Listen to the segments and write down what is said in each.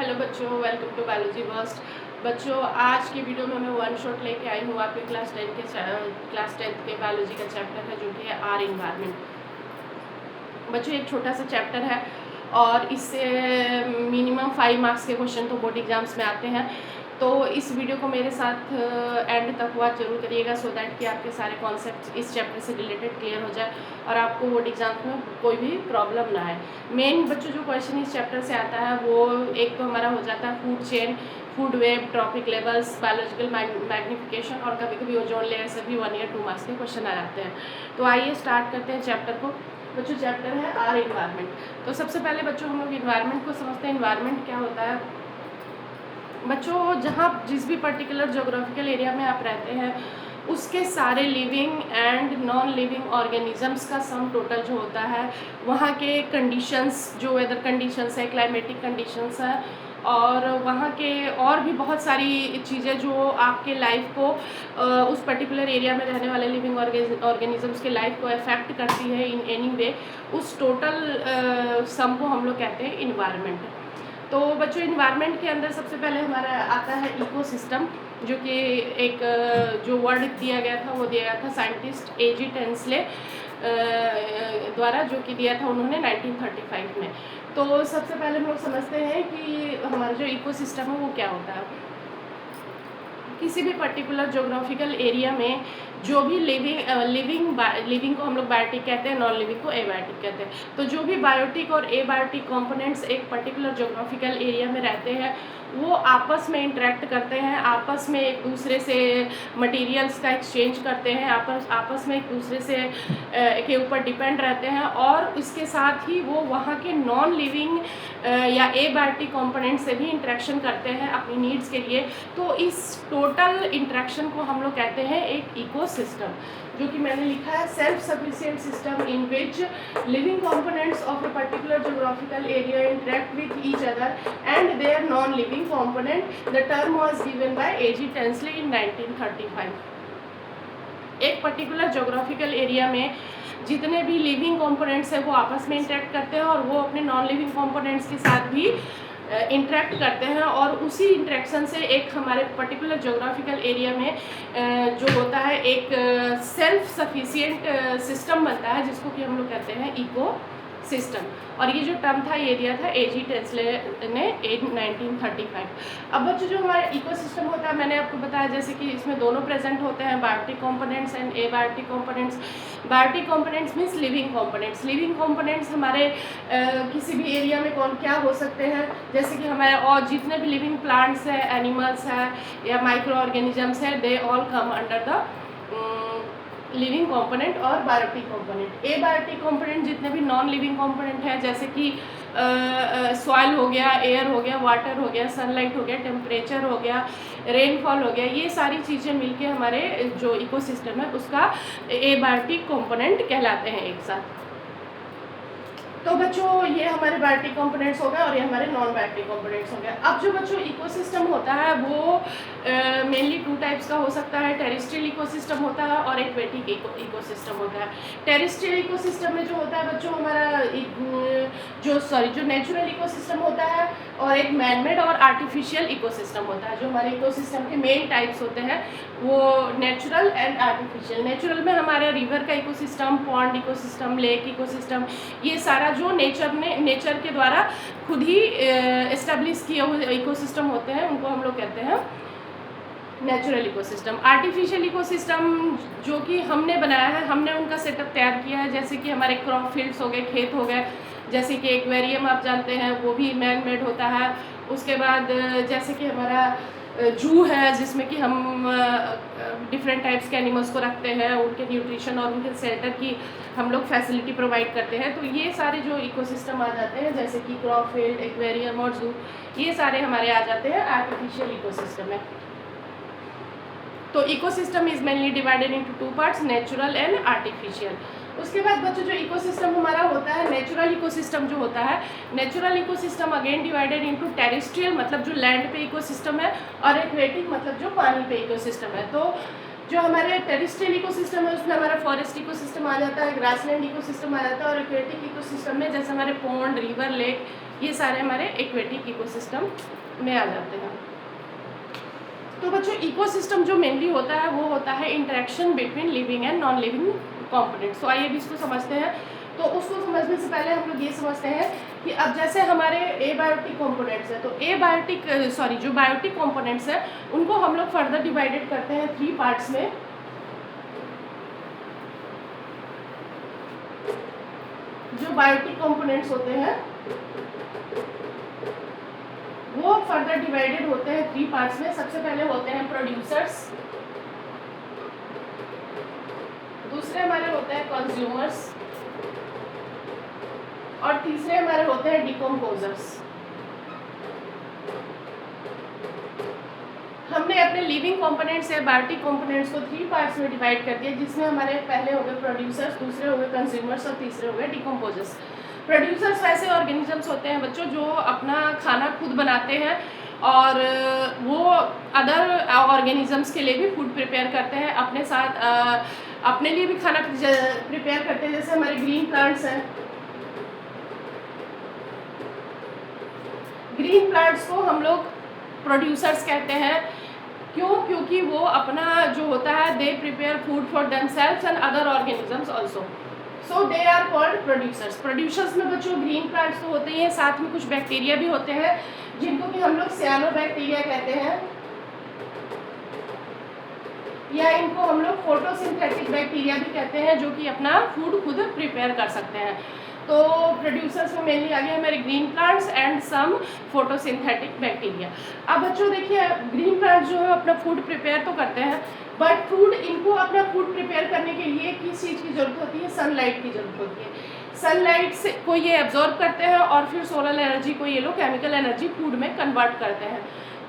Hello बच्चों, welcome to biology bast. बच्चों, आज की वीडियो में मैं वन शॉट लेके आई हूँ आपके क्लास 10th के बायोलॉजी का चैप्टर है जो कि है आर इन्वायरमेंट। बच्चों, एक छोटा सा चैप्टर है और इससे मिनिमम 5 मार्क्स के क्वेश्चन तो बोर्ड एग्जाम्स में आते हैं। तो इस वीडियो को मेरे साथ एंड तक वॉच जरूर करिएगा सो दैट कि आपके सारे कॉन्सेप्ट इस चैप्टर से रिलेटेड क्लियर हो जाए और आपको बोर्ड एग्जाम्स में कोई भी प्रॉब्लम ना आए। मेन बच्चों जो क्वेश्चन इस चैप्टर से आता है वो एक तो हमारा हो जाता है food chain, food web, trophic levels, biological magnification और कभी कभी ओजोन लेयर से भी 1 या 2 मार्क्स के क्वेश्चन आ जाते हैं। तो आइए स्टार्ट करते हैं चैप्टर को। बच्चों, चैप्टर है आर इन्वायरमेंट। तो सबसे पहले बच्चों हम लोग इन्वायरमेंट को समझते हैं। इन्वायरमेंट क्या होता है बच्चों? जहाँ जिस भी पर्टिकुलर जोग्राफिकल एरिया में आप रहते हैं उसके सारे living and non living organisms का सम टोटल जो होता है, वहाँ के कंडीशंस, जो वेदर कंडीशंस है, क्लाइमेटिक कंडीशंस है और वहाँ के और भी बहुत सारी चीज़ें जो आपके लाइफ को उस पर्टिकुलर एरिया में रहने वाले लिविंग ऑर्गेनिजम्स के लाइफ को अफेक्ट करती है इन एनी वे, उस टोटल सम को हम लोग कहते हैं इन्वायरमेंट। तो बच्चों, इन्वायरमेंट के अंदर सबसे पहले हमारा आता है इकोसिस्टम, जो कि एक जो वर्ड दिया गया था वो दिया गया था साइंटिस्ट एजी टेंसले द्वारा, जो कि दिया था उन्होंने 1935 में। तो सबसे पहले हम लोग समझते हैं कि हमारा जो इकोसिस्टम है वो क्या होता है। किसी भी पर्टिकुलर जोग्राफिकल एरिया में जो भी लिविंग को हम लोग बायोटिक कहते हैं, नॉन लिविंग को एबायोटिक कहते हैं। तो जो भी बायोटिक और एबायोटिक कंपोनेंट्स एक पर्टिकुलर जोग्राफिकल एरिया में रहते हैं वो आपस में इंटरेक्ट करते हैं, आपस में एक दूसरे से मटेरियल्स का एक्सचेंज करते हैं, आपस में एक दूसरे से के ऊपर डिपेंड रहते हैं और इसके साथ ही वो वहाँ के नॉन लिविंग या एबायोटिक कंपोनेंट से भी इंटरेक्शन करते हैं अपनी नीड्स के लिए। तो इस टोटल इंटरेक्शन को हम लोग कहते हैं एक इकोसिस्टम, जो कि मैंने लिखा है self sufficient system in which living components of a particular geographical area interact with each other and their non living component. The term was given by A G Tansley in 1935। एक पर्टिकुलर जोग्राफिकल एरिया में जितने भी living components हैं वो आपस में interact करते हैं और वो अपने नॉन लिविंग कंपोनेंट्स के साथ भी इंटरेक्ट करते हैं और उसी इंटरेक्शन से एक हमारे पर्टिकुलर जोग्राफिकल एरिया में जो होता है एक सेल्फ सफिशिएंट सिस्टम बनता है, जिसको कि हम लोग कहते हैं इको सिस्टम। और ये जो टर्म था ये दिया था एजी टेंसले ने 1935। अब बच्चों, जो हमारा इकोसिस्टम होता है मैंने आपको बताया जैसे कि इसमें दोनों प्रेजेंट होते हैं, biotic components and abiotic components. Biotic components means living components. Living components हमारे किसी भी एरिया में कौन क्या हो सकते हैं, जैसे कि हमारे और जितने भी लिविंग प्लांट्स हैं, एनिमल्स हैं या माइक्रो ऑर्गेनिजम्स हैं, they all come under the living component और बायोटिक कंपोनेंट। एबायोटिक कंपोनेंट जितने भी नॉन लिविंग कंपोनेंट है जैसे कि सॉइल हो गया, एयर हो गया, वाटर हो गया, सनलाइट हो गया, टेम्परेचर हो गया, रेनफॉल हो गया, ये सारी चीज़ें मिलके हमारे जो इकोसिस्टम है उसका एबायोटिक कंपोनेंट कहलाते हैं एक साथ। तो बच्चों, ये हमारे बायोटिक कंपोनेंट्स हो गए और ये हमारे नॉन बायोटिक कंपोनेंट्स हो गए। अब जो बच्चों इकोसिस्टम होता है वो मेनली 2 टाइप्स का हो सकता है। टेरेस्ट्रियल इकोसिस्टम होता है और एक्वेटिक इकोसिस्टम होता है। टेरेस्ट्रियल इकोसिस्टम में जो होता है बच्चों हमारा जो नेचुरल इकोसिस्टम होता है और एक मैनमेड और आर्टिफिशियल इकोसिस्टम होता है। जो हमारे इकोसिस्टम के मेन टाइप्स होते हैं वो नेचुरल एंड आर्टिफिशियल। नेचुरल में हमारा रिवर का ecosystem, pond ecosystem, lake ecosystem, ये सारा जो नेचर के द्वारा खुद ही एस्टेब्लिश किए हुए इकोसिस्टम होते हैं उनको हम लोग कहते हैं नेचुरल इकोसिस्टम। आर्टिफिशियल इकोसिस्टम जो कि हमने बनाया है, हमने उनका सेटअप तैयार किया है, जैसे कि हमारे क्रॉप फील्ड्स हो गए, खेत हो गए, जैसे कि एक्वेरियम आप जानते हैं वो भी मैन मेड होता है। उसके बाद जैसे कि हमारा जू है जिसमें कि हम डिफरेंट टाइप्स के एनिमल्स को रखते हैं, उनके न्यूट्रिशन और उनके शेल्टर की हम लोग फैसिलिटी प्रोवाइड करते हैं। तो ये सारे जो इकोसिस्टम आ जाते हैं जैसे कि क्रॉप फील्ड, एक्वेरियम और जू, ये सारे हमारे आ जाते हैं आर्टिफिशियल इकोसिस्टम में। तो ecosystem is mainly divided into 2 parts, natural and artificial. उसके बाद बच्चों जो इकोसिस्टम हमारा होता है, नेचुरल इकोसिस्टम जो होता है, natural ecosystem again divided into terrestrial मतलब जो लैंड पे इकोसिस्टम है और एक्वेटिक मतलब जो पानी पे इकोसिस्टम है। तो जो हमारे टेरेस्ट्रियल इकोसिस्टम है उसमें हमारा फॉरेस्ट इकोसिस्टम आ जाता है, ग्रासलैंड इकोसिस्टम आ जाता है और एक्वेटिक इकोसिस्टम में जैसे हमारे पॉन्ड, रिवर, लेक ये सारे हमारे एक्वेटिक इकोसिस्टम में आ जाते हैं। तो बच्चों इकोसिस्टम जो मेनली होता है वो होता है interaction between living and non living components. तो आइए भी इसको समझते हैं। तो उसको समझने से पहले हम लोग ये समझते हैं कि अब जैसे हमारे एबायोटिक कंपोनेंट्स हैं, तो जो बायोटिक कंपोनेंट्स हैं उनको हम लोग फर्दर डिवाइडेड करते हैं 3 पार्ट्स में। जो बायोटिक कंपोनेंट्स होते हैं वो फर्दर डिवाइडेड होते हैं 3 पार्ट्स में। सबसे पहले होते हैं प्रोड्यूसर्स, दूसरे हमारे होते हैं कंज्यूमर्स और तीसरे हमारे होते हैं डिकम्पोजर्स। हमने अपने लिविंग कंपोनेंट्स या बायोटिक कंपोनेंट्स को 3 पार्ट्स में डिवाइड कर दिया, जिसमें हमारे पहले हो गए प्रोड्यूसर्स, दूसरे हो गए कंज्यूमर्स और तीसरे हो गए डिकम्पोजर्स। प्रोड्यूसर्स वैसे ऑर्गेनिजम्स होते हैं बच्चों जो अपना खाना खुद बनाते हैं और वो अदर ऑर्गेनिजम्स के लिए भी फूड प्रिपेयर करते हैं, अपने साथ अपने लिए भी खाना प्रिपेयर करते हैं। जैसे हमारे ग्रीन प्लांट्स हैं, ग्रीन प्लांट्स को हम लोग प्रोड्यूसर्स कहते हैं। क्यों? क्योंकि वो अपना जो होता है they prepare food for themselves and other organisms also, so they are called producers. Producers में बच्चों ग्रीन प्लांट्स तो होते ही हैं, साथ में कुछ बैक्टीरिया भी होते हैं जिनको कि हम लोग सियानोबैक्टीरिया कहते हैं, या इनको हम लोग फोटोसिंथेटिक बैक्टीरिया भी कहते हैं, जो कि अपना फूड खुद प्रिपेयर कर सकते हैं। तो प्रोड्यूसर्स में मेनली आ गए हमारे green plants and some photosynthetic bacteria. अब बच्चों देखिए ग्रीन प्लांट्स जो है अपना फूड प्रिपेयर तो करते हैं, बट फूड इनको अपना फूड प्रिपेयर करने के लिए किस चीज़ की ज़रूरत होती है? सनलाइट की ज़रूरत होती है। सनलाइट से को ये एब्जॉर्ब करते हैं और फिर सोलर एनर्जी को ये लोग केमिकल एनर्जी फूड में कन्वर्ट करते हैं।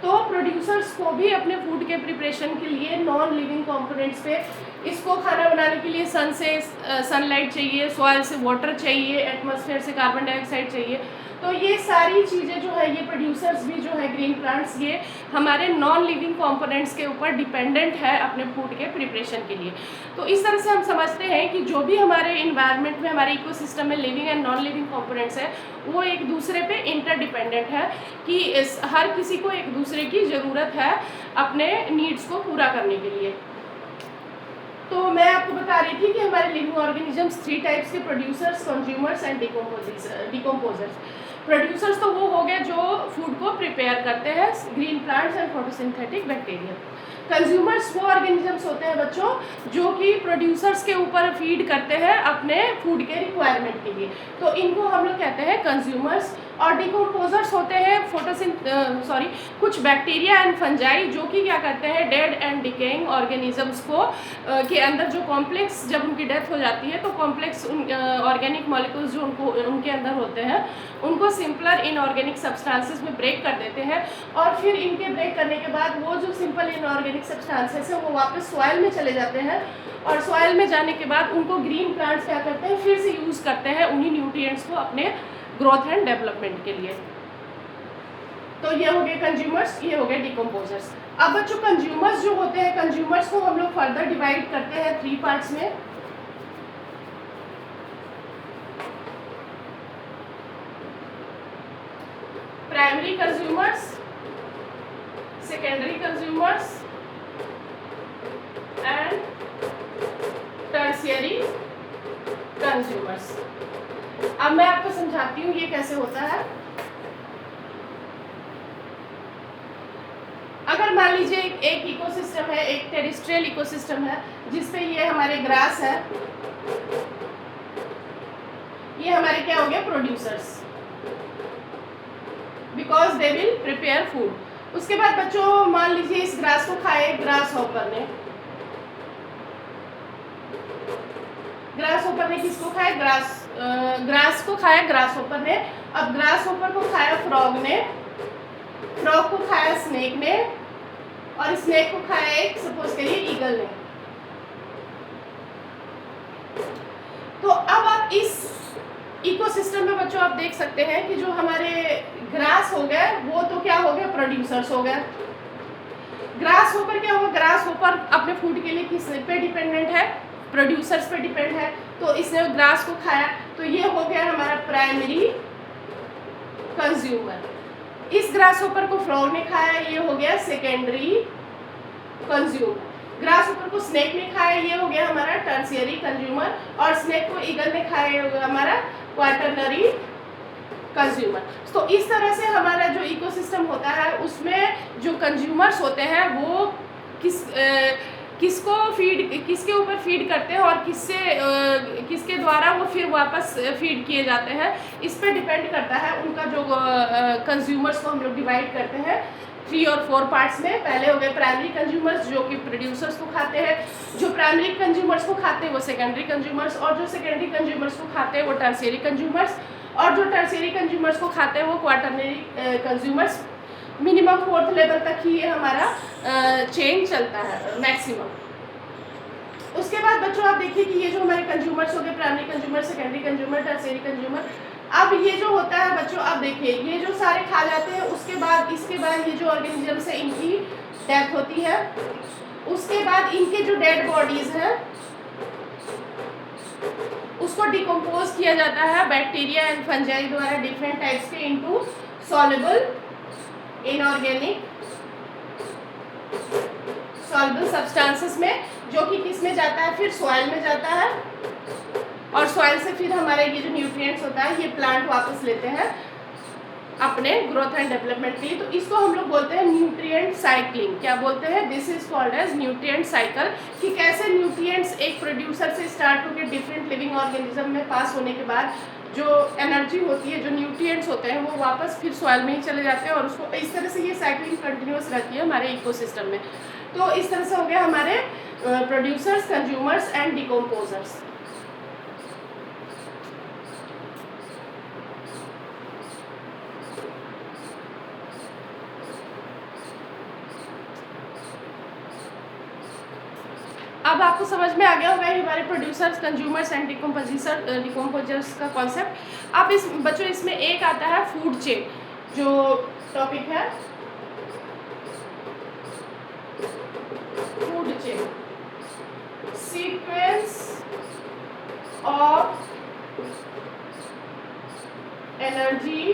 तो प्रोड्यूसर्स को भी अपने फूड के प्रिपरेशन के लिए नॉन लिविंग कंपोनेंट्स पे इसको खाना बनाने के लिए सन से सनलाइट चाहिए, सॉइल से वाटर चाहिए, एटमॉस्फेयर से कार्बन डाइऑक्साइड चाहिए। तो ये सारी चीज़ें जो है ये प्रोड्यूसर्स भी जो है ग्रीन प्लांट्स ये हमारे नॉन लिविंग कंपोनेंट्स के ऊपर डिपेंडेंट है अपने फूड के प्रिपरेशन के लिए। तो इस तरह से हम समझते हैं कि जो भी हमारे इन्वायरमेंट में हमारे इकोसिस्टम में living and non living components है वो एक दूसरे पे इंटरडिपेंडेंट है कि हर किसी को एक दूसरे की ज़रूरत है अपने नीड्स को पूरा करने के लिए। तो मैं आपको बता रही थी कि हमारे लिविंग ऑर्गेनिजम्स 3 टाइप्स के producers, consumers and decomposers. Producers तो वो हो गए जो फूड को प्रिपेयर करते हैं, green plants and photosynthetic bacteria. Consumers वो ऑर्गेनिजम्स होते हैं बच्चों जो कि प्रोड्यूसर्स के ऊपर फीड करते हैं अपने फूड के रिक्वायरमेंट के लिए, तो इनको हम लोग कहते हैं कंज्यूमर्स। और डिकम्पोजर्स होते हैं कुछ बैक्टीरिया एंड फंजाई जो कि क्या करते हैं डेड एंड डिकेइंग ऑर्गेनिजम्स को के अंदर जो कॉम्प्लेक्स जब उनकी डेथ हो जाती है तो कॉम्प्लेक्स ऑर्गेनिक मॉलिक्यूल्स जो उनके अंदर होते हैं उनको सिंपलर इनऑर्गेनिक सब्सटेंसेस में ब्रेक कर देते हैं, और फिर इनके ब्रेक करने के बाद वो जो सिंपल इनऑर्गेनिक सब्सटेंसेस हैं वो वापस सॉइल में चले जाते हैं, और सॉइल में जाने के बाद उनको ग्रीन प्लांट्स क्या करते हैं फिर से यूज़ करते हैं उन्हीं न्यूट्रिएंट्स को अपने ग्रोथ एंड डेवलपमेंट के लिए। तो ये हो गए कंज्यूमर्स, ये हो गए डिकम्पोजर्स। अब बच्चों कंज्यूमर्स जो होते हैं, कंज्यूमर्स को हम लोग फर्दर डिवाइड करते हैं 3 पार्ट्स में। Primary consumers, secondary consumers and tertiary consumers. अब मैं आपको समझाती हूँ ये कैसे होता है। अगर मान लीजिए एक इकोसिस्टम है, एक टेरेस्ट्रियल इकोसिस्टम है जिसपे ये हमारे ग्रास है, ये हमारे क्या हो गया producers, because they will prepare food. उसके बाद बच्चों मान लीजिए इस ग्रास को खाए ग्रास हॉपर ने, ग्रास हॉपर ने किसको खाया ग्रास को खाया ग्रास हॉपर ने। अब ग्रास हॉपर को खाया फ्रॉग ने, फ्रॉग को खाया स्नेक ने, और स्नेक को खाया एक सपोज करिए ईगल ने। तो अब आप इस इकोसिस्टम में बच्चों आप देख सकते हैं कि जो हमारे ग्रास हो गए वो तो क्या हो गए प्रोड्यूसर्स हो गए। ग्रास होपर क्या होगा, ग्रास होपर अपने फूड के लिए किस पे डिपेंडेंट है, प्रोड्यूसर्स पे डिपेंड है, तो इसने ग्रास को खाया, तो ये हो गया हमारा प्राइमरी कंज्यूमर। इस ग्रासहोपर को फ्रॉग ने खाया, ये हो गया सेकेंडरी कंज्यूमर। ग्रासहोपर को स्नेक ने खाया, ये हो गया हमारा टर्शियरी कंज्यूमर। और स्नेक को ईगल ने खाया, ये हो गया हमारा क्वाटरनरी कंज्यूमर। तो इस तरह से हमारा जो इकोसिस्टम होता है उसमें जो कंज्यूमर्स होते हैं वो किसको फीड, किसके ऊपर फीड करते हैं और किसके द्वारा वो फिर वापस फीड किए जाते हैं, इस पर डिपेंड करता है उनका जो कंज्यूमर्स को हम लोग डिवाइड करते हैं 3 और 4 पार्ट्स में। पहले हो गए प्राइमरी कंज्यूमर्स जो कि प्रोड्यूसर्स को खाते हैं, जो प्राइमरी कंज्यूमर्स को खाते हैं वो सेकेंडरी कंज्यूमर्स, और जो सेकेंडरी कंज्यूमर्स को खाते हैं वो टर्शियरी कंज्यूमर्स, और जो टर्शियरी कंज्यूमर्स को खाते हैं वो quaternary consumers. Minimum 4th level तक ही ये हमारा चेन चलता है मैक्सिमम। उसके बाद बच्चों आप देखिए कि ये जो हमारे कंज्यूमर्स हो गए primary consumer, secondary consumer, tertiary consumer. अब ये जो होता है बच्चों, अब देखिए ये जो सारे खा जाते हैं, उसके बाद इसके बाद ये जो ऑर्गेनिजम्स है इनकी डेथ होती है। उसके बाद इनके जो डेड बॉडीज हैं उसको डिकम्पोज किया जाता है बैक्टीरिया एंड फंजाई द्वारा डिफरेंट टाइप्स के into soluble inorganic soluble substances में, जो कि किस में जाता है, फिर सॉइल में जाता है, और सॉइल से फिर हमारे ये जो न्यूट्रिएंट्स होता है ये प्लांट वापस लेते हैं अपने ग्रोथ एंड डेवलपमेंट के लिए। तो इसको हम लोग बोलते हैं न्यूट्रिएंट साइक्लिंग। क्या बोलते हैं? This is called as nutrient cycle. कि कैसे न्यूट्रिएंट्स एक प्रोड्यूसर से स्टार्ट होकर डिफरेंट लिविंग ऑर्गेनिज्म में पास होने के बाद जो एनर्जी होती है, जो न्यूट्रिएंट्स होते हैं वो वापस फिर सॉइल में ही चले जाते हैं, और उसको इस तरह से ये साइक्लिंग कंटिन्यूस रहती है हमारे इकोसिस्टम में। तो इस तरह से हो गया हमारे प्रोड्यूसर्स, कंज्यूमर्स एंड डिकम्पोजर्स। अब आपको समझ में आ गया होगा ये हमारे प्रोड्यूसर्स, कंज्यूमर्स एंड डिकम्पोजर्स का कॉन्सेप्ट। अब इस बच्चों इसमें एक आता है फूड चेन, जो टॉपिक है food chain, sequence of energy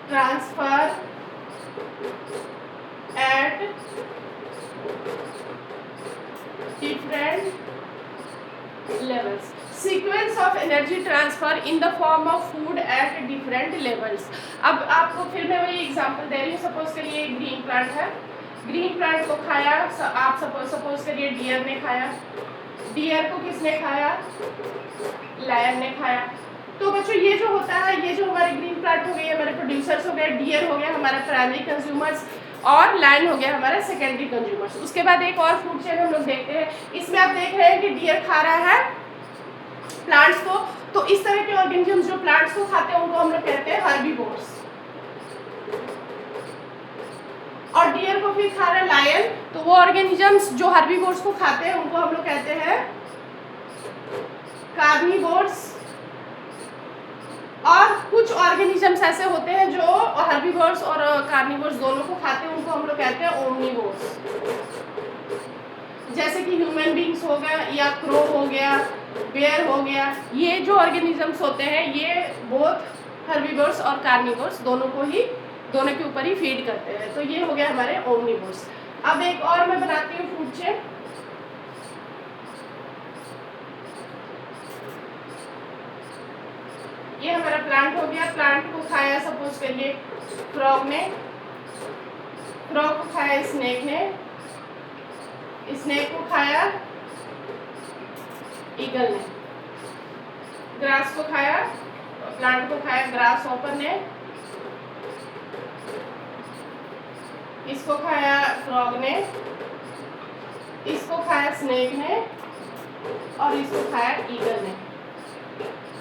transfer at different levels. Sequence of energy transfer in the form of food at different levels. अब आपको फिर मैं वही एग्जांपल दे रही हूँ। सपोज करिए ग्रीन प्लांट है, ग्रीन प्लांट को खाया आप सपोज करिए डियर ने खाया, डियर को किसने खाया? लायन ने खाया। तो बच्चों ये जो होता है, ये जो हमारे ग्रीन प्लांट हो गए हमारे प्रोड्यूसर्स हो गए, डियर हो गया हमारा प्राइमरी कंज्यूमर्स, और लायन हो गया हमारा सेकेंडरी कंज्यूमर्स। उसके बाद एक और फूड चेन हम लोग देखते हैं। इसमें आप देख रहे हैं कि डियर खा रहा है प्लांट्स को। तो इस तरह के ऑर्गेनिजम्स जो प्लांट्स को खाते हैं उनको हम लोग कहते हैं हर्बीवोर्स, और डियर को फिर खा रहा है लायन। तो वो ऑर्गेनिजम्स जो हर्बीवोर्स को खाते हैं उनको हम लोग कहते हैं कार्निवोर्स। और कुछ ऑर्गेनिजम्स ऐसे होते हैं जो हर्बीवोर्स और कार्निवोर्स दोनों को खाते हैं, उनको हम लोग कहते हैं ओमनीवोर्स। जैसे कि ह्यूमन बींग्स हो गया, या क्रो हो गया, बेयर हो गया। ये जो ऑर्गेनिजम्स होते हैं ये बोथ हर्बीवोर्स और कार्निवोर्स दोनों के ऊपर ही फीड करते हैं। तो ये हो गया हमारे ओमनीवोर्स। अब एक और मैं बनाती हूँ फूड चेन। ये हमारा प्लांट हो गया, प्लांट को खाया सपोज करिए फ्रॉग ने, फ्रॉग को खाया स्नेक ने, स्नेक को खाया ईगल ने, ग्रास को खाया, प्लांट को खाया ग्रास हॉपर ने, इसको खाया फ्रॉग ने, इसको खाया स्नेक ने, और इसको खाया ईगल ने।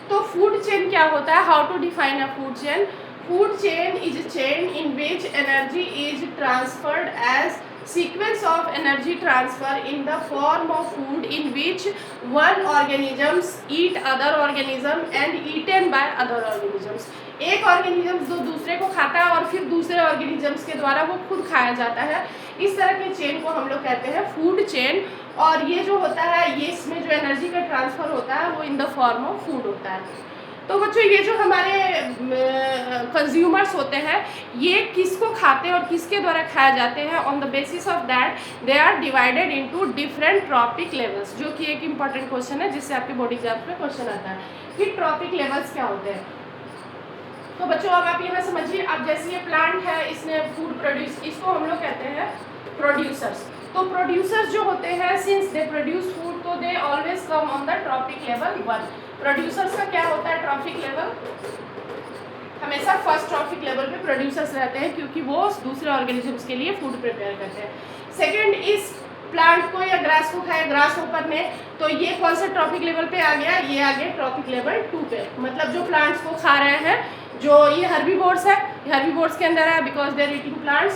तो फूड चेन क्या होता है? How to define a food chain? Food chain is a chain in which energy is transferred as sequence of energy transfer in the form of food in which one organisms eat other organism and eaten by other organisms. एक organisms जो दूसरे को खाता है और फिर दूसरे organisms के द्वारा वो खुद खाया जाता है। इस तरह के चेन को हम लोग कहते हैं फूड चेन। और ये जो होता है ये इसमें जो एनर्जी का ट्रांसफ़र होता है वो in the form of food होता है। तो बच्चों ये जो हमारे कंज्यूमर्स होते हैं ये किसको खाते हैं और किसके द्वारा खाए जाते हैं, on the basis of that they are divided into different trophic levels, जो कि एक इंपॉर्टेंट क्वेश्चन है जिससे आपके बोर्ड एग्जाम्स में क्वेश्चन आता है कि ट्रॉपिक लेवल्स क्या होते हैं। तो बच्चों अब आप यहाँ समझिए, अब जैसे ये प्लांट है इसने फूड प्रोड्यूस, इसको हम लोग कहते हैं प्रोड्यूसर्स। तो प्रोड्यूसर्स जो होते हैं सिंस दे प्रोड्यूस फूड तो they always come on the trophic level 1। Producers का क्या होता है ट्रॉपिक लेवल, हमेशा फर्स्ट ट्रॉपिक लेवल पे प्रोड्यूसर्स रहते हैं क्योंकि वो दूसरे ऑर्गेनिजम्स के लिए फूड प्रिपेयर करते हैं। सेकेंड, इस प्लांट को या ग्रास को खाया ग्रास ऊपर ने, तो ये कौन सा ट्रॉपिक लेवल पे आ गया, ये आ गया ट्रॉपिक लेवल 2 पे। मतलब जो प्लांट्स को खा रहे हैं, जो ये हर्बीवोर्स है, हर्बीवोर्स के अंदर है because they are eating plants,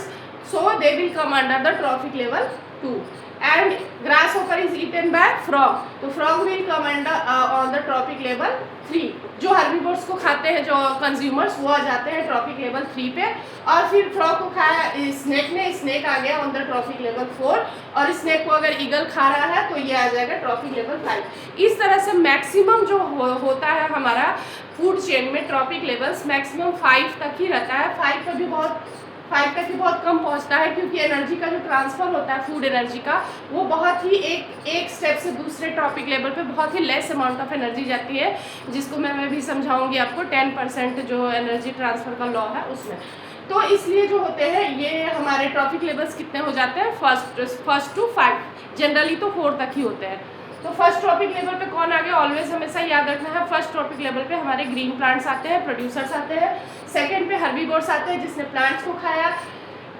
so they will come under the trophic level 2। And grasshopper is eaten by frog, तो frog will come under on the trophic level 3। जो हर्बीवोर्स को खाते हैं जो कंज्यूमर्स वो आ जाते हैं ट्रॉपिक लेवल 3 पे। और फिर फ्रॉग को खाया स्नेक ने, स्नेक आ गया ऑन द ट्रॉपिक लेवल 4, और स्नेक को अगर ईगल खा रहा है तो ये आ जाएगा ट्रॉपिक लेवल 5। इस तरह से मैक्सिमम जो होता है हमारा फूड चेन में ट्रॉपिक लेवल्स मैक्सिमम 5 तक ही रहता है। 5 तक भी बहुत कम पहुंचता है क्योंकि एनर्जी का जो ट्रांसफ़र होता है फूड एनर्जी का, वो बहुत ही एक स्टेप से दूसरे ट्रॉपिक लेवल पे बहुत ही लेस अमाउंट ऑफ एनर्जी जाती है, जिसको मैं भी समझाऊंगी आपको 10% जो एनर्जी ट्रांसफ़र का लॉ है उसमें। तो इसलिए जो होते हैं ये हमारे ट्रॉपिक लेवल्स कितने हो जाते हैं, फर्स्ट टू 5, जनरली तो 4 तक ही होते हैं। तो फर्स्ट ट्रॉपिक लेवल पे कौन आ गया, ऑलवेज हमेशा याद रखना है, फर्स्ट ट्रॉपिक लेवल पे हमारे ग्रीन प्लांट्स आते हैं, प्रोड्यूसर्स आते हैं। सेकंड पे हर्बीवोर्स आते हैं जिसने प्लांट्स को खाया।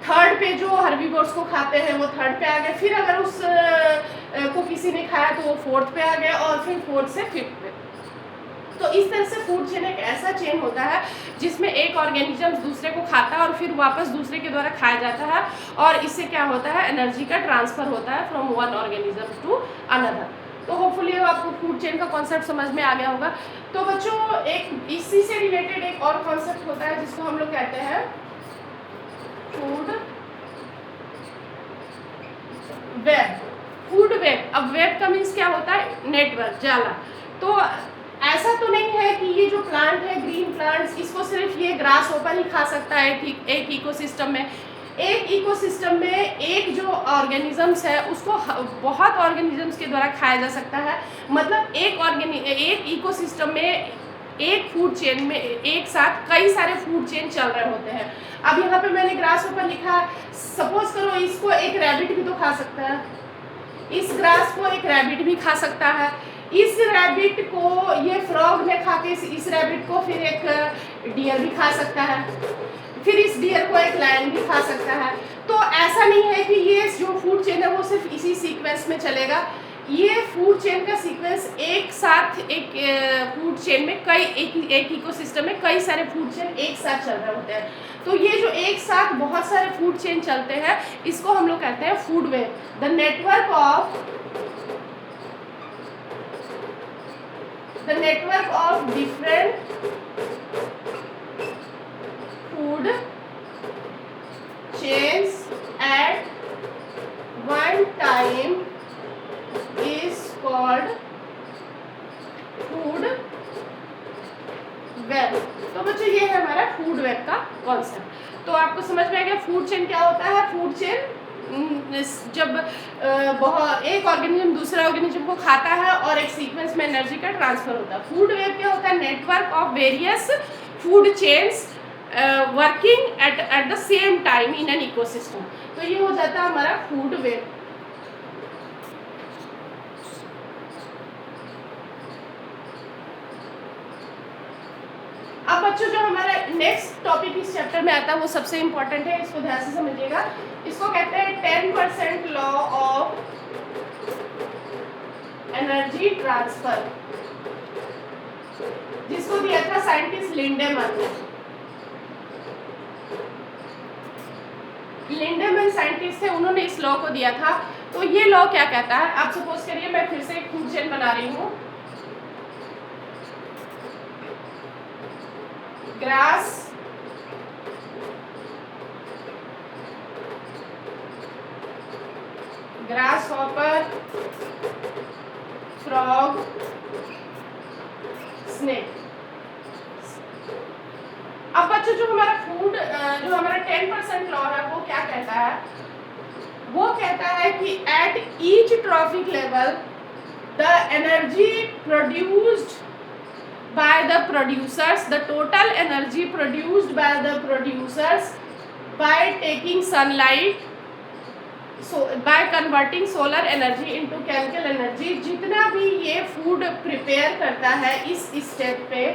थर्ड पे जो हर्बीवोर्स को खाते हैं वो थर्ड पे आ गए। फिर अगर उस को किसी ने खाया तो वो फोर्थ पे आ गया, और फिर फोर्थ से फिफ्थ पे। तो इस तरह से फूड चेन एक ऐसा चेन होता है जिसमें एक ऑर्गेनिज्म दूसरे को खाता है और फिर वापस दूसरे के द्वारा खाया जाता है, और इससे क्या होता है एनर्जी का ट्रांसफ़र होता है from one organism to another. तो होपफुली आपको फूड चेन का कॉन्सेप्ट समझ में आ गया होगा। तो बच्चों एक इसी से रिलेटेड एक और कॉन्सेप्ट होता है जिसको हम लोग कहते हैं फूड वेब। फूड वेब, अब वेब का मीन्स क्या होता है, नेटवर्क, जाला। तो ऐसा तो नहीं है कि ये जो प्लांट है ग्रीन प्लांट्स, इसको सिर्फ ये ग्रास होपर ही खा सकता है एक इकोसिस्टम में। एक इकोसिस्टम में एक जो ऑर्गेनिजम्स है उसको बहुत ऑर्गेनिजम्स के द्वारा खाया जा सकता है। मतलब एक इकोसिस्टम में एक फूड चेन में एक साथ कई सारे फूड चेन चल रहे होते हैं। अब यहाँ पे मैंने ग्रास ऊपर लिखा, सपोज करो इसको एक रैबिट भी तो खा सकता है, इस ग्रास को एक रैबिट भी खा सकता है, इस रैबिट को ये फ्रॉग ने खा के इस रैबिट को फिर एक डियर भी खा सकता है, फिर इस डियर को एक लायन भी खा सकता है। तो ऐसा नहीं है कि ये जो फूड चेन है वो सिर्फ इसी सीक्वेंस में चलेगा। ये फूड चेन का सीक्वेंस एक साथ एक फूड चेन में कई एक इकोसिस्टम में कई सारे फूड चेन एक साथ चल रहे होते हैं। तो ये जो एक साथ बहुत सारे फूड चेन चलते हैं इसको हम लोग कहते हैं food web. The network of different food chains at one time is called food web. तो बच्चों ये है हमारा फूड वेब का कॉन्सेप्ट। तो आपको समझ में आ गया फूड चेन क्या होता है। फूड चेन जब एक ऑर्गेनिज्म दूसरे ऑर्गेनिज्म को खाता है और एक सीक्वेंस में एनर्जी का ट्रांसफर होता है। फूड वेब क्या होता है, network of various food chains working at the same time in an ecosystem. तो ये हो जाता है हमारा फूड वेब। अब बच्चों जो हमारा नेक्स्ट टॉपिक इस चैप्टर में आता है वो सबसे इम्पोर्टेंट है, इसको ध्यान से समझिएगा। इसको कहते हैं 10% लॉ ऑफ एनर्जी ट्रांसफर, जिसको दिया था साइंटिस्ट लिंडेमैन ने। लिंडेमैन साइंटिस्ट थे, उन्होंने इस लॉ को दिया था। तो ये लॉ क्या कहता है, आप सपोज करिए मैं फिर से एक फूड चेन बना रही हूँ। Grass, grass hopper, frog, snake. जो हमारा फूड जो हमारा 10% लॉ है वो क्या कहता है, वो कहता है कि at each trophic level the energy produced by the producers, the total energy produced by the producers by taking sunlight, so by converting solar energy into chemical energy, जितना भी ये फूड प्रिपेयर करता है इस स्टेप पे,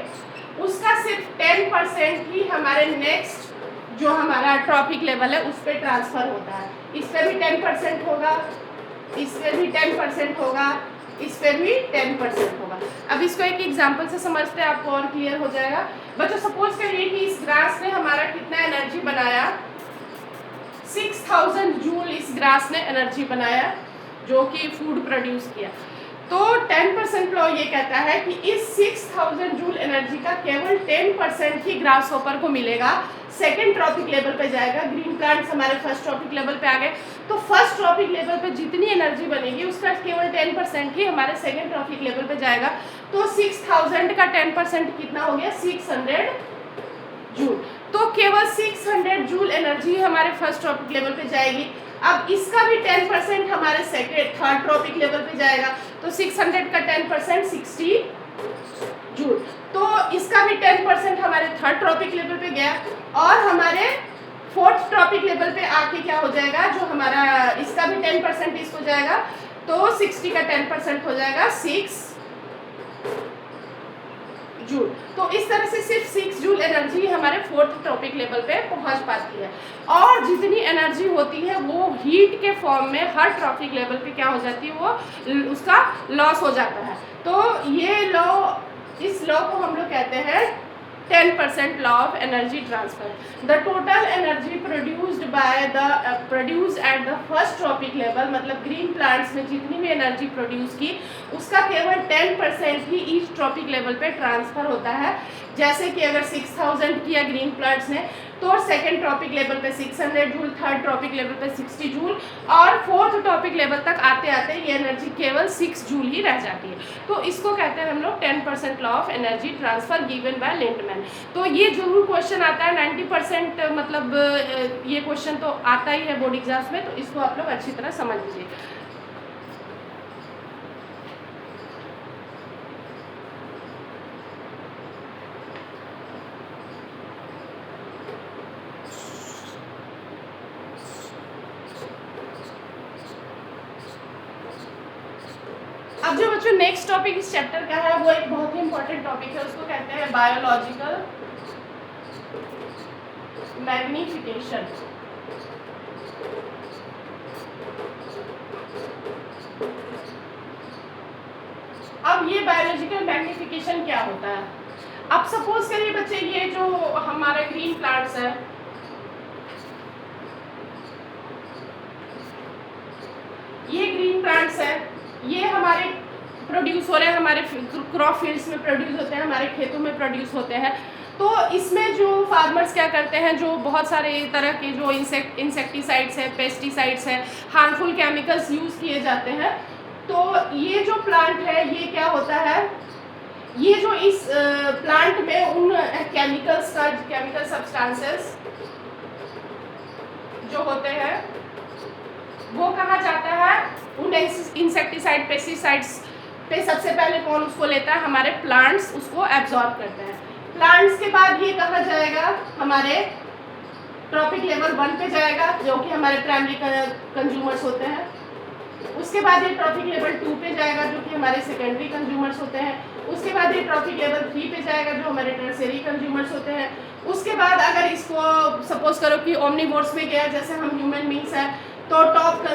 उसका सिर्फ 10% ही हमारे नेक्स्ट जो हमारा ट्रॉपिक लेवल है उस पर ट्रांसफ़र होता है। इस पर भी 10% होगा, इस पर भी 10% होगा, इस पे भी 10% होगा। अब इसको एक एग्जांपल से समझते हैं, आपको और क्लियर हो जाएगा। बच्चों सपोज करिए कि इस ग्रास ने हमारा कितना एनर्जी बनाया, 6000 जूल इस ग्रास ने एनर्जी बनाया जो कि फूड प्रोड्यूस किया। तो 10% लॉ ये कहता है कि इस 6000 जूल एनर्जी का केवल 10% ही ग्रास होपर को मिलेगा, सेकेंड ट्रॉपिक लेवल पे जाएगा। ग्रीन प्लांट्स हमारे फर्स्ट ट्रॉपिक लेवल पे आ गए, तो फर्स्ट ट्रॉपिक लेवल पे जितनी एनर्जी बनेगी उसका केवल 10% ही हमारे सेकेंड ट्रॉपिक लेवल पे जाएगा। तो 6000 का 10% कितना हो गया, 600 जूल। तो केवल 600 जूल एनर्जी हमारे फर्स्ट ट्रॉपिक लेवल पे जाएगी। अब इसका भी 10% हमारे थर्ड ट्रॉपिक लेवल पे जाएगा, तो 600 का 10% 60 जूल। तो इसका भी 10% हमारे थर्ड ट्रॉपिक लेवल पे गया, और हमारे फोर्थ ट्रॉपिक लेवल पे आके क्या हो जाएगा, जो हमारा इसका भी 10% इसको जाएगा, तो 60 का 10% हो जाएगा 6 जूल। तो इस तरह से सिर्फ 6 जूल एनर्जी हमारे फोर्थ ट्रॉपिक लेवल पे पहुंच पाती है, और जितनी एनर्जी होती है वो हीट के फॉर्म में हर ट्रॉपिक लेवल पे क्या हो जाती है, वो उसका लॉस हो जाता है। तो ये लॉ, इस लॉ को हम लोग कहते हैं 10% law of energy transfer. The total energy produced at the first trophic level, मतलब ग्रीन प्लांट्स में जितनी भी एनर्जी प्रोड्यूस की उसका केवल 10% ही ईच ट्रॉपिक लेवल पे ट्रांसफ़र होता है। जैसे कि अगर 6000 किया ग्रीन प्लांट्स ने, तो सेकेंड ट्रॉपिक लेवल पे 600 जूल, थर्ड ट्रॉपिक लेवल पे 60 जूल, और फोर्थ ट्रॉपिक लेवल तक आते आते ये एनर्जी केवल 6 जूल ही रह जाती है। तो इसको कहते हैं हम लोग 10% law of energy transfer given by Lindeman. तो ये जरूर क्वेश्चन आता है 90%, मतलब ये क्वेश्चन तो आता ही है बोर्ड एग्जाम्स में, तो इसको आप लोग अच्छी तरह समझ लीजिए। अब जो बच्चों नेक्स्ट टॉपिक इस चैप्टर का है वो एक बहुत ही इंपॉर्टेंट टॉपिक है, उसको कहते हैं बायोलॉजिकल मैग्निफिकेशन। अब ये बायोलॉजिकल मैग्निफिकेशन क्या होता है? अब सपोज करिए बच्चे, ये जो हमारे ग्रीन प्लांट्स है, ये ग्रीन प्लांट्स है, ये हमारे प्रोड्यूस हो रहे हैं, हमारे क्रॉप फील्ड्स में प्रोड्यूस होते हैं, हमारे खेतों में प्रोड्यूस होते हैं। तो इसमें जो फार्मर्स क्या करते हैं, जो बहुत सारे तरह के जो इंसेक्टिसाइड्स है, पेस्टिसाइड्स है, हार्मफुल केमिकल्स यूज़ किए जाते हैं। तो ये जो प्लांट है ये क्या होता है, ये जो इस प्लांट में उन केमिकल्स का, केमिकल सब्सटेंसेस जो होते हैं वो कहा जाता है, उन इंसेक्टिसाइड पेस्टिसाइड्स पे सबसे पहले कौन उसको लेता है, हमारे प्लांट्स उसको एब्जॉर्ब करते हैं। प्लांट्स के बाद ये कहा जाएगा, हमारे ट्रॉपिक लेवल 1 पे जाएगा, जो कि हमारे प्राइमरी कंज्यूमर्स होते हैं। उसके बाद ये ट्रॉपिक लेवल 2 पे जाएगा, जो कि हमारे सेकेंडरी कंज्यूमर्स होते हैं। उसके बाद ये ट्रॉपिक लेवल 3 पे जाएगा, जो हमारे टर्शियरी कंज्यूमर्स होते हैं। उसके बाद अगर इसको सपोज करो कि ओमनिवोर्स में गया, जैसे हम ह्यूमन बींग्स हैं, तो टॉप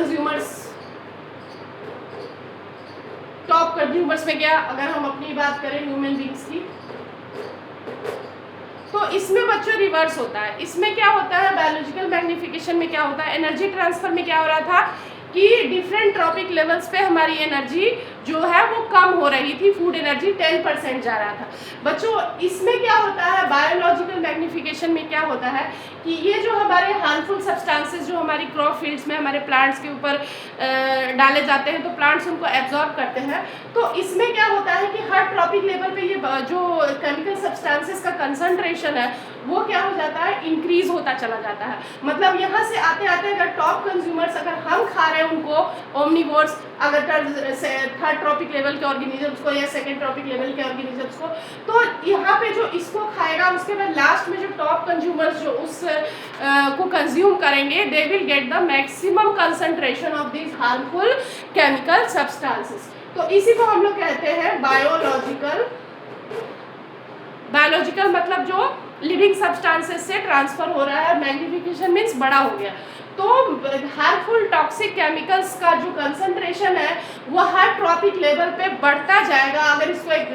कंज्यूमर्स में गया, अगर हम अपनी बात करें ह्यूमन बींग्स की। तो इसमें बच्चों रिवर्स होता है। इसमें क्या होता है, बायोलॉजिकल मैग्निफिकेशन में क्या होता है, एनर्जी ट्रांसफर में क्या हो रहा था कि डिफरेंट ट्रॉपिक लेवल्स पे हमारी एनर्जी जो है वो कम हो रही थी, फूड एनर्जी 10% जा रहा था। बच्चों इसमें क्या होता है, बायोलॉजिकल मैग्निफिकेशन में क्या होता है कि ये जो हमारे हार्मफुल सब्सटेंसेस जो हमारी क्रॉप फील्ड्स में हमारे प्लांट्स के ऊपर डाले जाते हैं, तो प्लांट्स उनको एब्जॉर्ब करते हैं। तो इसमें क्या होता है कि हर ट्रॉपिक लेवल पे ये जो केमिकल सब्सटेंसेस का कंसंट्रेशन है वो क्या हो जाता है, इंक्रीज होता चला जाता है। मतलब यहाँ से आते आते अगर टॉप कंज्यूमर्स अगर हम खा रहे हैं उनको, ओमनिवोर्स, अगर थर्ड ट्रॉपिक लेवल के ऑर्गेनिजम्स को या सेकंड ट्रॉपिक लेवल के ऑर्गेनिजम्स को, तो यहाँ पे जो इसको खाएगा उसके बाद लास्ट में जो टॉप कंज्यूमर्स जो उस को कंज्यूम करेंगे, they will get the maximum concentration of this harmful chemical substances. तो इसी को हम लोग कहते हैं बायोलॉजिकल। बायोलॉजिकल मतलब जो लिविंग सब्सटेंसेस से ट्रांसफर हो रहा है, मैग्निफिकेशन मीन्स बड़ा हो गया। तो हार्मफुल टॉक्सिक केमिकल्स का जो कंसंट्रेशन है वो हर ट्रॉपिक लेवल पे बढ़ता जाएगा। अगर इसको एक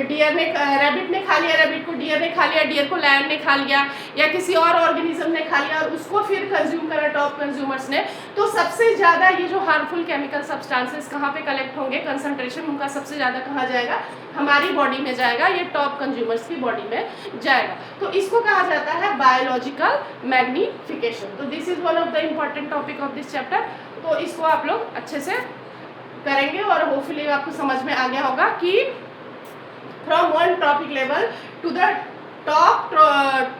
डियर ने, रैबिट ने खा लिया, रैबिट को डियर ने खा लिया, डियर को लायन ने खा लिया, या किसी और ऑर्गेनिज्म ने खा लिया और उसको फिर कंज्यूम करा टॉप कंज्यूमर्स ने, तो सबसे ज़्यादा ये जो हार्मफुल केमिकल सब्सटेंसेस कहाँ पे कलेक्ट होंगे, कंसंट्रेशन उनका सबसे ज़्यादा कहाँ जाएगा, हमारी बॉडी में जाएगा, ये टॉप कंज्यूमर्स की बॉडी में जाएगा। तो इसको कहा जाता है बायोलॉजिकल मैग्निफिकेशन। तो this is one of the important topic of this chapter. तो इसको आप लोग अच्छे से करेंगे और होपफुली आपको समझ में आ गया होगा कि from one trophic level to the top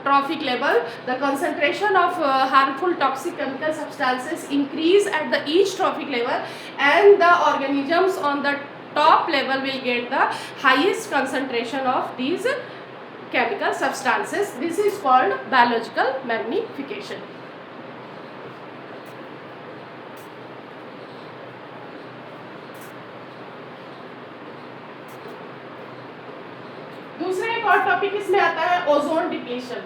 trophic level, the concentration of harmful toxic chemical substances increase at the each trophic level, and the organisms on the top level will get the highest concentration of these chemical substances. This is called biological magnification. दूसरा एक और topic इसमें आता है ozone depletion.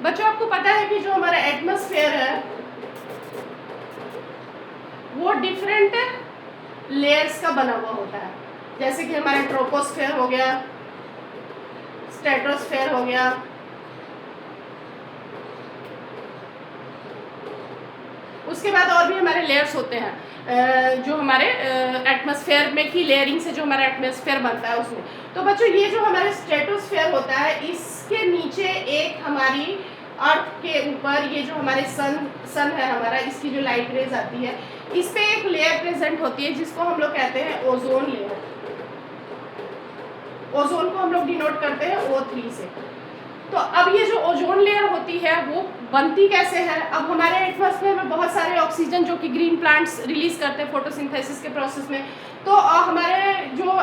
बच्चों आपको पता है कि जो हमारा एटमॉस्फेयर है वो डिफरेंट लेयर्स का बना हुआ होता है। जैसे कि हमारा ट्रोपोस्फेयर हो गया, स्ट्रेटोस्फेयर हो गया, उसके बाद और भी हमारे लेयर्स होते हैं जो हमारे एटमॉस्फेयर में की लेयरिंग से जो हमारा एटमॉस्फेयर बनता है उसमें। तो बच्चों ये जो हमारा स्ट्रेटोस्फेयर होता है, इसके नीचे एक हमारी अर्थ के ऊपर ये जो हमारे सन है हमारा, इसकी जो लाइट रेज आती है, इस पे एक लेयर प्रेजेंट होती है जिसको हम लोग कहते हैं ओजोन लेयर। ओजोन को हम लोग डिनोट करते हैं O3 से। तो अब ये जो ओजोन लेयर होती है वो बनती कैसे है? अब हमारे एटमॉस्फेयर में बहुत सारे ऑक्सीजन जो कि ग्रीन प्लांट्स रिलीज करते हैं फोटोसिंथेसिस के प्रोसेस में, तो हमारे जो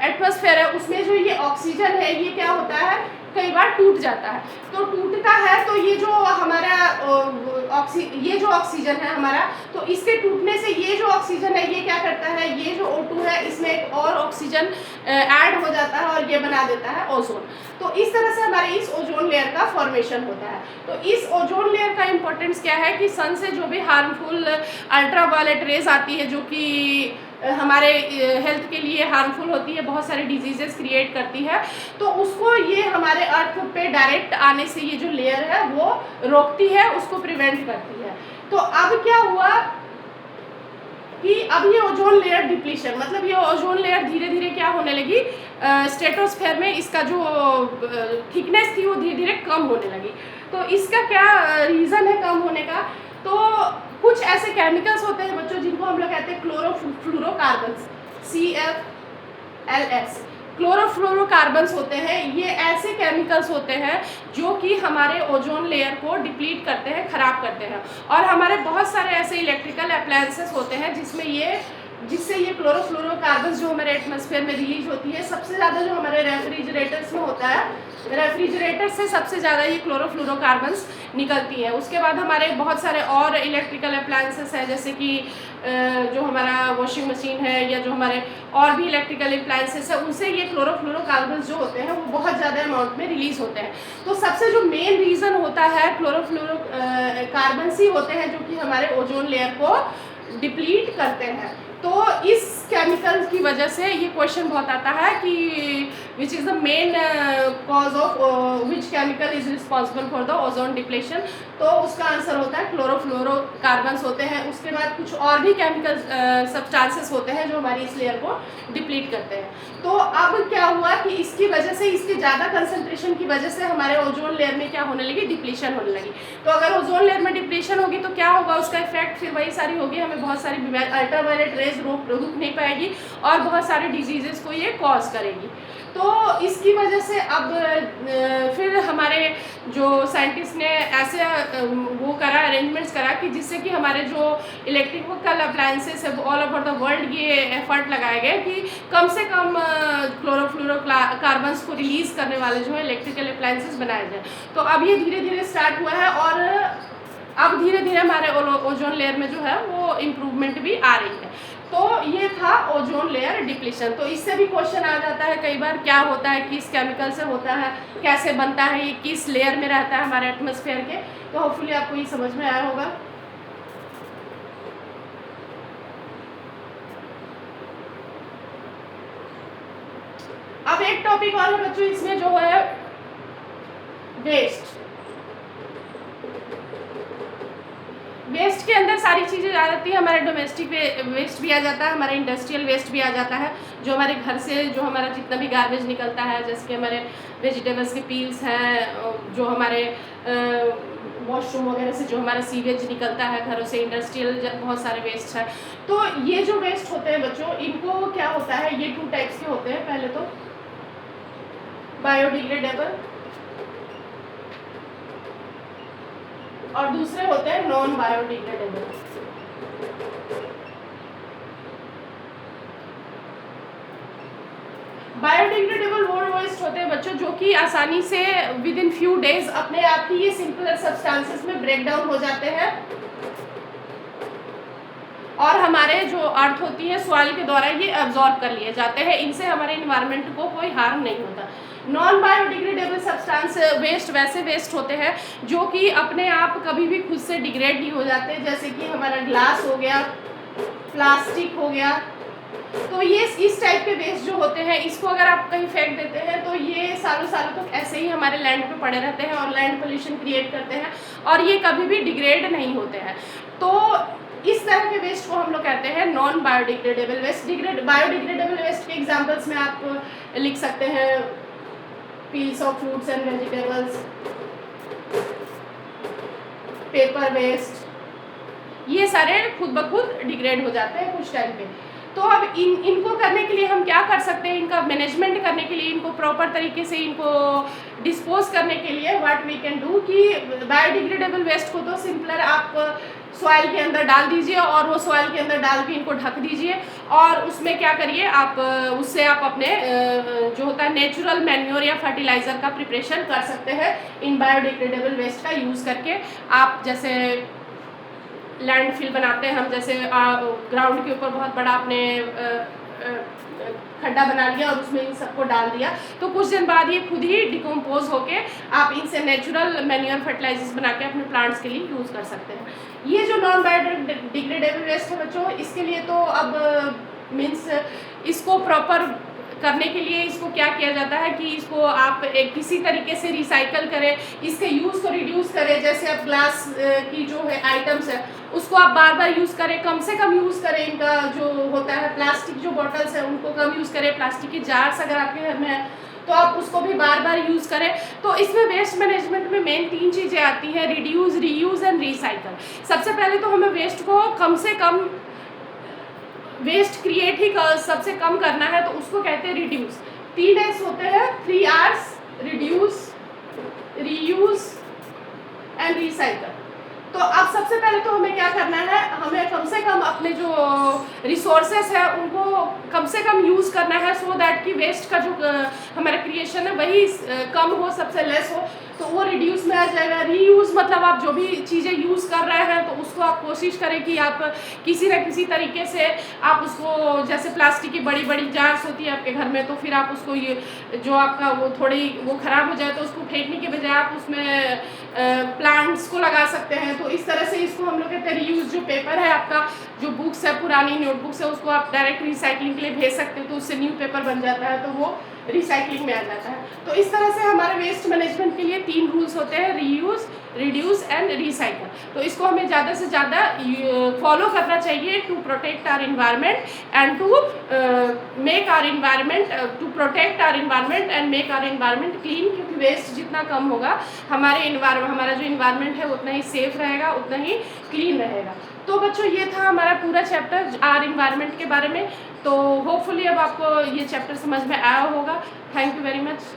एटमॉस्फेयर है उसमें जो ये ऑक्सीजन है ये क्या होता है, कई बार टूट जाता है। तो टूटता है तो ये जो हमारा ये जो ऑक्सीजन है हमारा, तो इसके टूटने से ये जो ऑक्सीजन है ये क्या करता है, ये जो O2 है इसमें एक और ऑक्सीजन ऐड हो जाता है और ये बना देता है ओजोन। तो इस तरह से हमारे इस ओजोन लेयर का फॉर्मेशन होता है। तो इस ओजोन लेयर का इम्पोर्टेंस क्या है कि सन से जो भी हार्मफुल अल्ट्रावायलेट रेज आती है जो कि हमारे हेल्थ के लिए हार्मफुल होती है, बहुत सारे डिजीजेस क्रिएट करती है, तो उसको ये हमारे अर्थ पे डायरेक्ट आने से ये जो लेयर है वो रोकती है, उसको प्रिवेंट करती है। तो अब क्या हुआ कि अब ये ओजोन लेयर डिप्लीशन, मतलब ये ओजोन लेयर धीरे धीरे क्या होने लगी, स्ट्रेटोस्फेयर में इसका जो थिकनेस थी वो धीरे धीरे कम होने लगी। तो इसका क्या रीज़न है कम होने का? तो कुछ ऐसे केमिकल्स होते हैं बच्चों जिनको हम लोग कहते हैं क्लोरोफ्लोरोकार्बन्स, CFLS। क्लोरोफ्लोरोकार्बन्स होते हैं, ये ऐसे केमिकल्स होते हैं जो कि हमारे ओजोन लेयर को डिप्लीट करते हैं, ख़राब करते हैं। और हमारे बहुत सारे ऐसे इलेक्ट्रिकल अप्लायंसेस होते हैं जिससे ये क्लोरोफ्लोरोकार्बन्स जो हमारे एटमॉस्फेयर में रिलीज होती है, सबसे ज़्यादा जो हमारे रेफ्रिजरेटर्स में होता है, रेफ्रिजरेटर से सबसे ज़्यादा ये क्लोरोफ्लोरोकार्बन्स निकलती है। उसके बाद हमारे बहुत सारे और इलेक्ट्रिकल अप्लायंसेस हैं, जैसे कि जो हमारा वॉशिंग मशीन है या जो हमारे और भी इलेक्ट्रिकल अप्लायंसेस है, उनसे ये क्लोरोफ्लोरोकार्बन्स जो होते हैं वो बहुत ज़्यादा अमाउंट में रिलीज़ होते हैं। तो सबसे जो मेन रीज़न होता है क्लोरोफ्लोरोकार्बन्स ही होते हैं जो कि हमारे ओजोन लेयर को डिप्लीट करते हैं। तो इस केमिकल की वजह से ये क्वेश्चन बहुत आता है कि which is the main cause of which chemical is responsible for the ozone depletion. तो उसका आंसर होता है क्लोरोफ्लोरोकार्बन्स होते हैं। उसके बाद कुछ और भी केमिकल सब्सटेंसेस होते हैं जो हमारी इस लेयर को डिप्लीट करते हैं। तो अब क्या हुआ कि इसकी वजह से, इसके ज़्यादा कंसंट्रेशन की वजह से हमारे ओजोन लेयर में क्या होने लगी, डिप्लीशन होने लगी। तो अगर ओजोन लेयर में डिप्लीशन होगी तो क्या होगा, उसका इफेक्ट फिर वही सारी होगी, हमें बहुत सारी बीमारी, अल्ट्रावायलेट रेज रुक नहीं पाएगी, जाएगी और बहुत सारे डिजीज़ेस को ये कॉज करेगी। तो इसकी वजह से अब फिर हमारे जो साइंटिस्ट ने ऐसे वो करा, अरेंजमेंट्स करा कि जिससे कि हमारे जो इलेक्ट्रिकल अप्लायंसेस है ऑल ओवर द वर्ल्ड ये एफर्ट लगाए गए कि कम से कम क्लोरोफ्लोरोकार्बन्स को रिलीज़ करने वाले जो है इलेक्ट्रिकल अप्लायंसेस बनाए जाए। तो अब ये धीरे धीरे स्टार्ट हुआ है और अब धीरे धीरे हमारे ओजोन लेयर में जो है वो इम्प्रूवमेंट भी आ रही है। तो ये था ओजोन लेयर डिप्लीशन। तो इससे भी क्वेश्चन आ जाता है कई बार, क्या होता है, किस केमिकल से होता है, कैसे बनता है, ये किस लेयर में रहता है हमारे एटमॉस्फेयर के। तो होपफुली आपको ये समझ में आया होगा। अब एक टॉपिक और है बच्चों, इसमें जो है वेस्ट। वेस्ट के अंदर सारी चीज़ें आ जाती है। हमारे डोमेस्टिक वेस्ट भी आ जाता है, हमारा इंडस्ट्रियल वेस्ट भी आ जाता है, जो हमारे घर से जो हमारा जितना भी गार्बेज निकलता है, जैसे कि हमारे वेजिटेबल्स के पील्स हैं, जो हमारे वॉशरूम वगैरह से जो हमारा सीवेज निकलता है घरों से, इंडस्ट्रियल बहुत सारे वेस्ट है। तो ये जो वेस्ट होते हैं बच्चों, इनको क्या होता है, ये 2 टाइप्स के होते हैं। पहले तो बायोडिग्रेडेबल और दूसरे होते हैं नॉन बायोडिग्रेडेबल। बायोडिग्रेडेबल वो वेस्ट होते हैं बच्चों जो कि आसानी से विद इन फ्यू डेज अपने आप ही ये सिंपलर सब्सटेंसेस में ब्रेक डाउन हो जाते हैं और हमारे जो अर्थ होती है सॉइल के द्वारा ये एब्जॉर्ब कर लिए जाते हैं। इनसे हमारे इन्वायरमेंट को कोई हार्म नहीं होता। नॉन बायोडिग्रेडेबल सब्सटेंस वेस्ट वैसे वेस्ट होते हैं जो कि अपने आप कभी भी खुद से डिग्रेड नहीं हो जाते, जैसे कि हमारा ग्लास हो गया, प्लास्टिक हो गया। तो ये इस टाइप के वेस्ट जो होते हैं, इसको अगर आप कहीं फेंक देते हैं तो ये सालों सालों तक ऐसे ही हमारे लैंड पे पड़े रहते हैं और लैंड पोल्यूशन क्रिएट करते हैं और ये कभी भी डिग्रेड नहीं होते हैं। तो इस तरह के वेस्ट को हम लोग कहते हैं non biodegradable waste. Biodegradable waste के एग्जांपल्स में आप लिख सकते हैं peels of fruits and vegetables, paper waste, ये सारे खुद ब खुद डिग्रेड हो जाते हैं कुछ टाइम पे। तो अब इनको करने के लिए हम क्या कर सकते हैं, इनका मैनेजमेंट करने के लिए, इनको प्रॉपर तरीके से इनको डिस्पोज करने के लिए व्हाट वी कैन डू कि बायोडिग्रेडेबल वेस्ट को तो सिंपलर आप सॉइल के अंदर डाल दीजिए और वो सॉइल के अंदर डाल के इनको ढक दीजिए और उसमें क्या करिए आप, उससे आप अपने जो होता है नेचुरल मैन्योर या फर्टिलाइज़र का प्रिपरेशन कर सकते हैं इन बायोडिग्रेडेबल वेस्ट का यूज़ करके। आप जैसे लैंडफिल बनाते हैं हम, जैसे ग्राउंड के ऊपर बहुत बड़ा आपने खड्डा बना लिया और उसमें इन सबको डाल दिया, तो कुछ दिन बाद ये खुद ही डिकम्पोज होके आप इनसे नेचुरल मैन्योर फर्टिलाइजर्स बना के अपने प्लांट्स के लिए यूज़ कर सकते हैं। ये जो नॉन बायोडिग्रेडेबल वेस्ट है बच्चों, इसके लिए तो अब मीन्स इसको प्रॉपर करने के लिए इसको क्या किया जाता है कि इसको आप किसी तरीके से रिसाइकल करें, इसके यूज़ को रिड्यूस करें। जैसे अब ग्लास की जो है आइटम्स है उसको आप बार बार यूज़ करें, कम से कम यूज़ करें। इनका जो होता है प्लास्टिक जो बॉटल्स है उनको कम यूज़ करें। प्लास्टिक की जार्स अगर आपके घर में है तो आप उसको भी बार बार यूज़ करें। तो इसमें वेस्ट मैनेजमेंट में मेन 3 चीज़ें आती हैं, रिड्यूस, रीयूज़ एंड रिसाइकल। सबसे पहले तो हमें वेस्ट को कम से कम, वेस्ट क्रिएट ही सबसे कम करना है तो उसको कहते हैं रिड्यूस। 3 R's होते हैं, 3 R's, reduce, reuse and recycle. तो अब सबसे पहले तो हमें क्या करना है, हमें कम से कम अपने जो रिसोर्सेस है उनको कम से कम यूज़ करना है सो दैट कि वेस्ट का जो हमारा क्रिएशन है वही कम हो, सबसे लेस हो, तो वो रिड्यूस में आ जाएगा। रीयूज़ मतलब आप जो भी चीज़ें यूज़ कर रहे हैं तो उसको आप कोशिश करें कि आप किसी न किसी तरीके से आप उसको, जैसे प्लास्टिक की बड़ी बड़ी जार्स होती है आपके घर में, तो फिर आप उसको ये जो आपका वो थोड़ी वो ख़राब हो जाए तो उसको फेंकने के बजाय आप उसमें प्लांट्स को लगा सकते हैं। तो इस तरह से इसको हम लोग कहते हैं रीयूज़। जो पेपर है आपका, जो बुक्स है, पुरानी नोटबुक्स है, उसको आप डायरेक्ट रिसाइकलिंग के लिए भेज सकते हो तो उससे न्यू पेपर बन जाता है, तो वो रिसाइकलिंग में आ जाता है। तो इस तरह से हमारे वेस्ट मैनेजमेंट के लिए 3 रूल्स होते हैं, रीयूज़, रिड्यूस एंड रिसाइकल। तो इसको हमें ज़्यादा से ज़्यादा फॉलो करना चाहिए to protect our environment and to make our environment, to protect our environment and make our environment clean. क्योंकि वेस्ट जितना कम होगा हमारा जो इन्वायरमेंट है उतना ही सेफ रहेगा, उतना ही क्लीन रहेगा। तो बच्चों ये था हमारा पूरा चैप्टर आर इन्वायरमेंट के बारे में। तो होपफुली अब आपको ये चैप्टर समझ में आया होगा। Thank you very much.